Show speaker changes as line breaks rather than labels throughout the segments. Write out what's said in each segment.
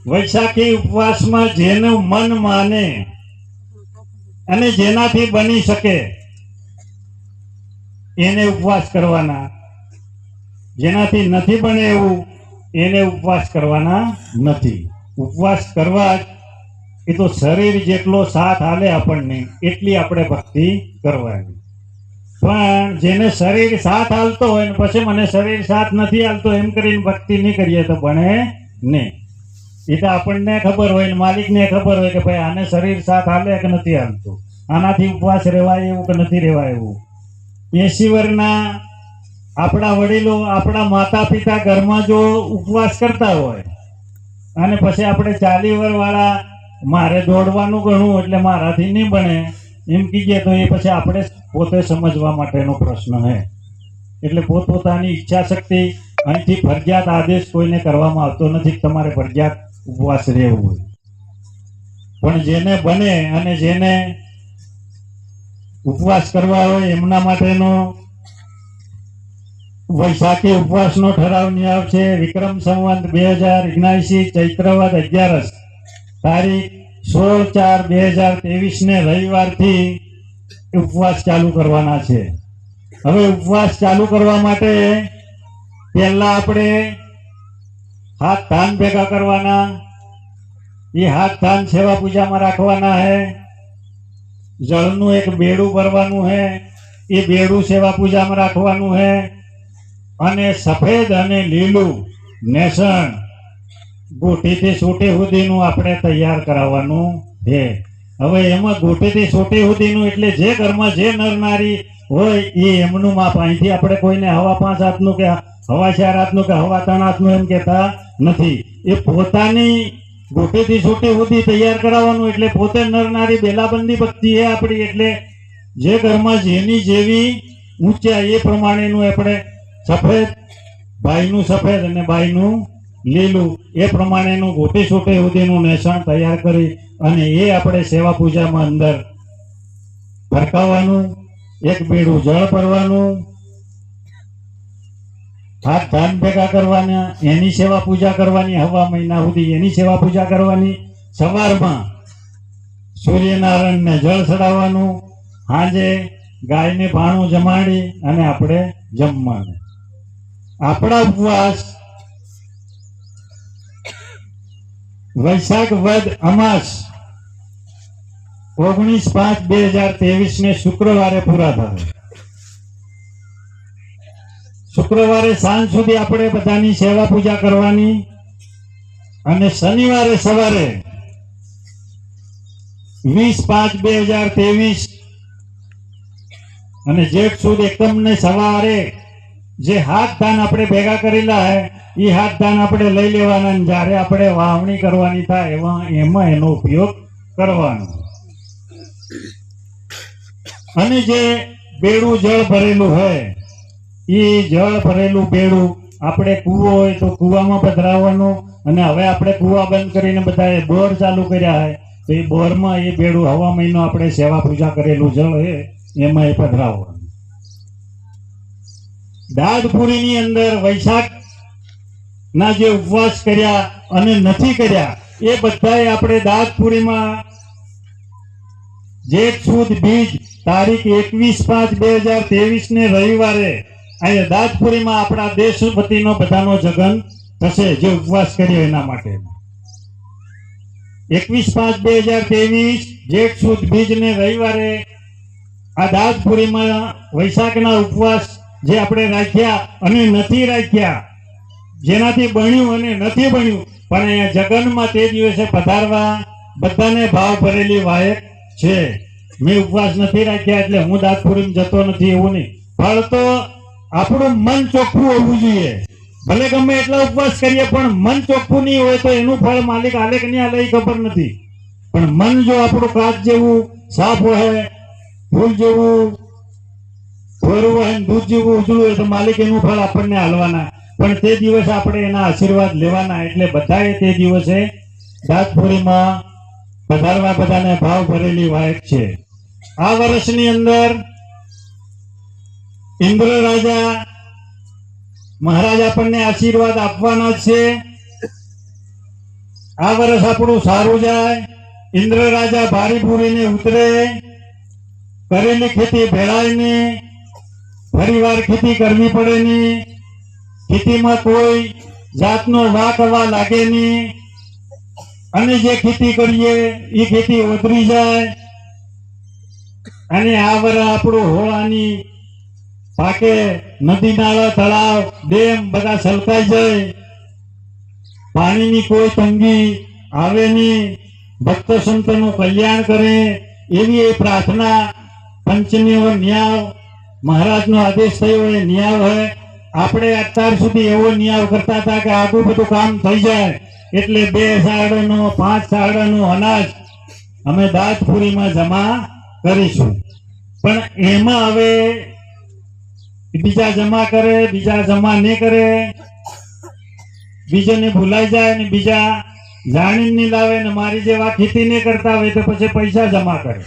વૈશાખી ઉપવાસમાં જેનું મન માને અને જેનાથી બની શકે એને ઉપવાસ કરવાના, જેનાથી નથી બને એવું એને ઉપવાસ કરવાના નથી. ઉપવાસ કરવા એ તો શરીર જેટલો સાથ હાલે આપણને એટલી આપણે ભક્તિ કરવાની. પણ જેને શરીર સાથ હાલતો હોય ને પછી મને શરીર સાથ નથી હાલતો એમ કરીને ભક્તિ નહીં કરીએ તો બને નહીં. એ તો આપણને ખબર હોય ને માલિકને ખબર હોય કે ભાઈ આને શરીર સાથ હાલે કે નથી હાલતું, આનાથી ઉપવાસ રહેવાય એવું કે નથી રહેવાય એવું. 80 વર્ષના આપણા વડીલો, આપણા માતા પિતા ઘરમાં જો ઉપવાસ કરતા હોય અને પછી આપણે 40 વર્ષવાળા મારે દોડવાનું ઘણું એટલે મારાથી નહીં બને એમ કહીએ તો એ પછી આપણે પોતે સમજવા માટેનો પ્રશ્ન છે. એટલે પોતપોતાની ઈચ્છા શક્તિ, અહીંથી ફરજિયાત આદેશ કોઈને કરવામાં આવતો નથી તમારે ફરજિયાત ઉપવાસ રહેવું હોય. પણ જેને બને અને જેને ઉપવાસ કરવા હોય એમના માટેનો વૈશાખી ઉપવાસનો ઠરાવ નિયમ છે. વિક્રમ સંવત 2079 ચૈત્રવદ 11 તારીખ 16/4/2023 ને રવિવારથી ઉપવાસ ચાલુ કરવાના છે. હવે ઉપવાસ ચાલુ કરવા માટે પહેલા આપણે હાથ ધાન ભેગા કરવાના. એ હાથ ધાન સેવા પૂજામાં રાખવાના है. જળનું એક બેડું ભરવાનું है, એ બેડું સેવા પૂજામાં રાખવાનું है. અને સફેદ અને લીલું નેસણ ગોટીથી સોટી સુધીનું આપણે તૈયાર કરાવવાનું છે. હવે એમાં ગોટીથી સોટી સુધીનું એટલે જે ઘરમાં જે નર નારી હોય એ એમનું માપ. અહીંથી આપણે કોઈને હવા 5 હાથનું કે હવા 4 હાથનું કે હવા 3 હાથનું એમ કહેતા નથી. એ પોતાની ગોટીથી સોટી સુધી તૈયાર કરાવવાનું. એટલે પોતે નર નારી બેલાબંધી ભક્તિ એ આપણી. એટલે જે ઘરમાં જેની જેવી ઊંચાઈ એ પ્રમાણેનું આપણે સફેદ, ભાઈનું સફેદ અને બાઈનું લીલું એ પ્રમાણેનું ગોટી સોટી સુધીનું નેસણ તૈયાર કરી અને એ આપણે સેવા પૂજામાં અંદર ભરકાવવાનું. એક બેડું જળ ભરવાનું, હાથ ધાન ભેગા કરવાના, એની સેવા પૂજા કરવાની. હવા મહિના સુધી એની સેવા પૂજા કરવાની. સવારમાં સૂર્યનારાયણને જળ ચડાવવાનું. સાંજે ગાયને ભાણું જમાડી અને આપણે જમવાનું. આપણા ઉપવાસ વૈશાખ વદ અમાસ 19/5/2023 ને શુક્રવારે પૂરા થાય. શુક્રવારે સાંજ સુધી આપણે બધાની સેવા પૂજા કરવાની અને શનિવારે સવારે 20/5/2023 અને જેઠ સુદ એકમ ને સવારે જે હાથ ધાન આપણે ભેગા કરેલા હે એ હાથ ધાન આપણે લઈ લેવાના. જ્યારે આપણે વાવણી કરવાની થાય એમાં એનો ઉપયોગ કરવાનો. અને જે બેડું જળ ભરેલું હોય એ જળ ભરેલું બેડું આપણે કૂવો હોય તો કૂવામાં પધરાવવાનું. અને હવે આપણે કૂવા બંધ કરીને બધાએ બોર ચાલુ કર્યા હોય તો એ બોરમાં એ બેડું હવા મહિનો આપણે સેવા પૂજા કરેલું જળ હોય એમાં એ પધરાવવાનું. દાદપુરીની અંદર વૈશાખ ના જે ઉપવાસ કર્યા અને નથી કર્યા એ બધાએ આપણે દાદપુરીમાં જેઠ સુદ બીજ તારીખ 21/5/2023 ને રવિવારે અહીંયા દાદપુરીમાં આપણા દેશપતિનો બધાનો જગન થશે જે ઉપવાસ કર્યો એના માટે. 21/5/2023 જેઠ સુદ બીજ ને રવિવારે આ દાદપુરીમાં વૈશાખના ઉપવાસ જે આપણે રાખ્યા અને નથી રાખ્યા, જેનાથી બન્યું અને નથી બન્યું, પણ અહીંયા જગનમાં તે દિવસે પધારવા બધાને ભાવ ભરેલી વાયક છે. મેં ઉપવાસ નથી રાખ્યા એટલે હું દાદપુરી જતો નથી એવું નહીં. ફળ તો આપણું મન ચોખ્ખું હોવું જોઈએ. ભલે ગમે એટલા ઉપવાસ કરીએ પણ મન ચોખ્ખું નહીં હોય તો એનું ફળ માલિક આલે કે નહીં આલે એ ખબર નથી. પણ મન જો આપણું કાચ જેવું સાફ હોય, ફૂલ જેવું ભરું હોય, દૂધ જેવું ઉજળું હોય તો માલિક એનું ફળ આપણને હાલવાના. પણ તે દિવસે આપણે એના આશીર્વાદ લેવાના. એટલે બધાએ તે દિવસે દાદપુરીમાં પધારવા બધાને ભાવ ભરેલી વાયક છે. આ વર્ષની અંદર ઇન્દ્ર રાજા મહારાજ આપણને આશીર્વાદ આપવાના છે. આ વર્ષ આપણું સારું જાય, ઇન્દ્ર રાજા ભારી પૂરીને ઉતરે, કરેલી ખેતી ભેળાય નહીં, ફરી વાર ખેતી કરવી પડે નહીં, ખેતીમાં કોઈ જાતનો વાકવા લાગે નહીં, અને જે ખેતી કરીએ એ ખેતી ઉતરી જાય, અને આ વર્ષ આપણું હોળાની પાકે, નદી નાળા તળાવ ડેમ બધા છલકાઈ જાય, પાણીની કોઈ તંગી આવે નહીં, ભક્ત સંતોનું કલ્યાણ કરે એવી એ પ્રાર્થના પંચમીઓ ન્યાવ મહારાજનો આદેશ થયો એ ન્યાવ હોય. આપણે અત્યાર સુધી એવો ન્યાવ કરતા હતા કે આગું બધું કામ થઈ જાય એટલે 2 સારડાનો 5 સારડાનું અનાજ અમે દાંતપુરીમાં જમા કરીશું. પણ એમાં હવે બીજા જમા કરે, બીજા જમા નહીં કરે, બીજાને ભૂલાઈ જાય ને બીજા જાણીને નહીં લાવે ને મારી જેવા ખેતી નહીં કરતા હોય તો પછી પૈસા જમા કરે.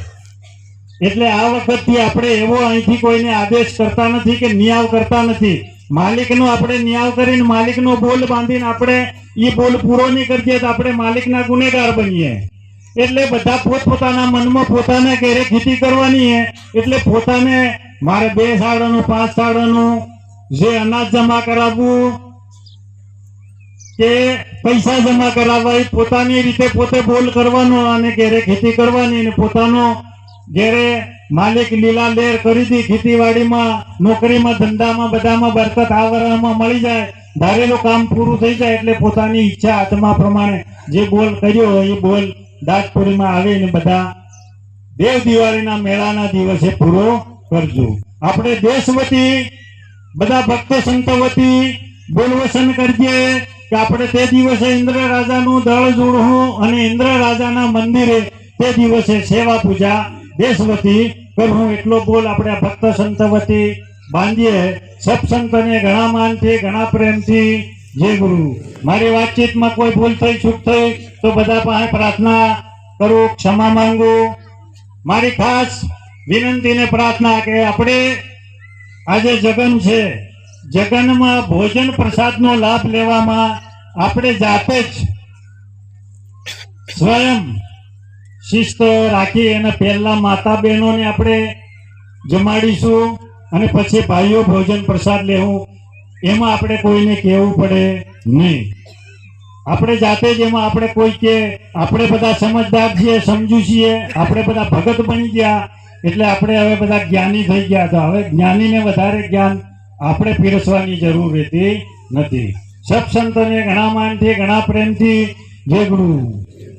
એટલે આ વખતથી આપણે એવો અહીંથી કોઈને આદેશ કરતા નથી કે ન્યાવ કરતા નથી. માલિકનો આપણે ન્યાવ કરીને માલિકનો બોલ બાંધીને આપણે એ બોલ પૂરો નહીં કરીએ તો આપણે માલિકના ગુનેગાર બનીએ. એટલે બધા પોતપોતાના મનમાં પોતાને ઘેરે ખેતી કરવાની છે. એટલે પોતાને મારે 2 સારડાનું 5 સારડાનું જે અનાજ જમા કરાવવું કે પૈસા જમા કરાવવા એ પોતાની રીતે પોતે બોલ કરવાનો અને ઘેરે ખેતી કરવાની, અને પોતાનો ઘેરે માલિક લીલા લેર કરી દી. ખેતીવાડીમાં, નોકરીમાં, ધંધામાં બધામાં બરકત આ વર્ષમાં મળી જાય, ધારેલું કામ પૂરું થઈ જાય એટલે પોતાની ઈચ્છા આત્મા પ્રમાણે જે બોલ કર્યો એ બોલ દાંતપુરીમાં આવીને બધા દેવ દિવાળીના મેળાના દિવસે પૂરો કરજો. આપણે દેશ વતી બધા ભક્ત સંતો વતી બોલવસન કરીએ કે આપણે તે દિવસે ઇન્દ્ર રાજાનું દળ જોડવું અને ઇન્દ્ર રાજાના મંદિરે તે દિવસે સેવા પૂજા દેશ વતી કરવું. એટલો બોલ આપણે ભક્ત સંત વતી બાંધીએ. સબ સંતને ઘણા માનથી, ઘણા પ્રેમથી જય ગુરુ. મારી વાતચીતમાં કોઈ ભૂલ થઈ, ચૂક થઈ તો બધા પાસે પ્રાર્થના કરું, ક્ષમા માંગુ. મારી ખાસ વિનંતી ને પ્રાર્થના કે આપણે આજે જગન છે, જગનમાં ભોજન પ્રસાદનો લાભ લેવામાં આપણે જાતે જ સ્વયં શિસ્ત રાખી અને પહેલા માતા બહેનોને આપણે જમાડીશું અને પછી ભાઈઓ ભોજન પ્રસાદ લેવું. એમાં આપણે કોઈને કહેવું પડે નહીં. આપણે જાતે જ એમાં આપણે કોઈ કે આપણે બધા સમજદાર છીએ, સમજુ છીએ, આપણે બધા ભગત બની ગયા એટલે આપણે હવે બધા જ્ઞાની થઈ ગયા. તો હવે જ્ઞાનીને વધારે જ્ઞાન આપણે પીરસવાની જરૂર રહેતી નથી. સબ સંતોને ઘણા માનથી, ઘણા પ્રેમથી જય ગુરુ.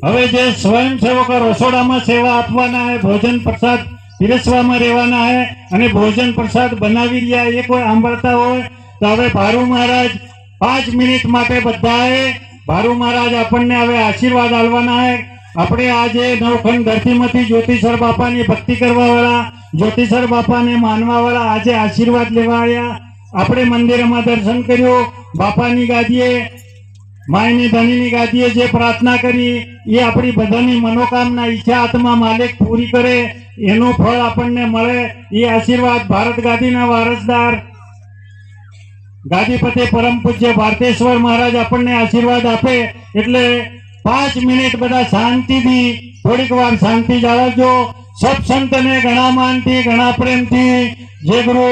હવે જે સ્વયંસેવકો રસોડામાં સેવા આપવાના હે, ભોજન પ્રસાદ પીરસવામાં રહેવાના હે અને ભોજન પ્રસાદ બનાવી રહ્યા એ કોઈ સાંભળતા હોય તો હવે ભારૂ મહારાજ 5 મિનિટ માટે બધાએ ભારૂ મહારાજ આપણને હવે આશીર્વાદ આલવાના હે. આપણે આજે નવખંડ ધરતીમાંથી જ્યોતિસર બાપાની ભક્તિ કરવા વાળા, જ્યોતિસર બાપાને માનવા વાળા આજે આશીર્વાદ લેવા આવ્યા. આપણે મંદિરમાં દર્શન કર્યું, બાપાની ગાદીએ, માયની ધણીની ગાદીએ જે પ્રાર્થના કરી એ આપણી બધાની મનોકામના, ઈચ્છા આત્મા માલિક પૂરી કરે એનું ફળ આપણને મળે એ આશીર્વાદ ભારત ગાદીના વારસદાર ગાદીપતિ પરમ પૂજ્ય ભારતેશ્વર મહારાજ આપણને આશીર્વાદ આપે. એટલે 5 મિનિટ બધા શાંતિથી થોડીક વાર શાંતિ જાળવજો. સબ સંતને ઘણા માનથી, ઘણા પ્રેમથી જય ગુરુ.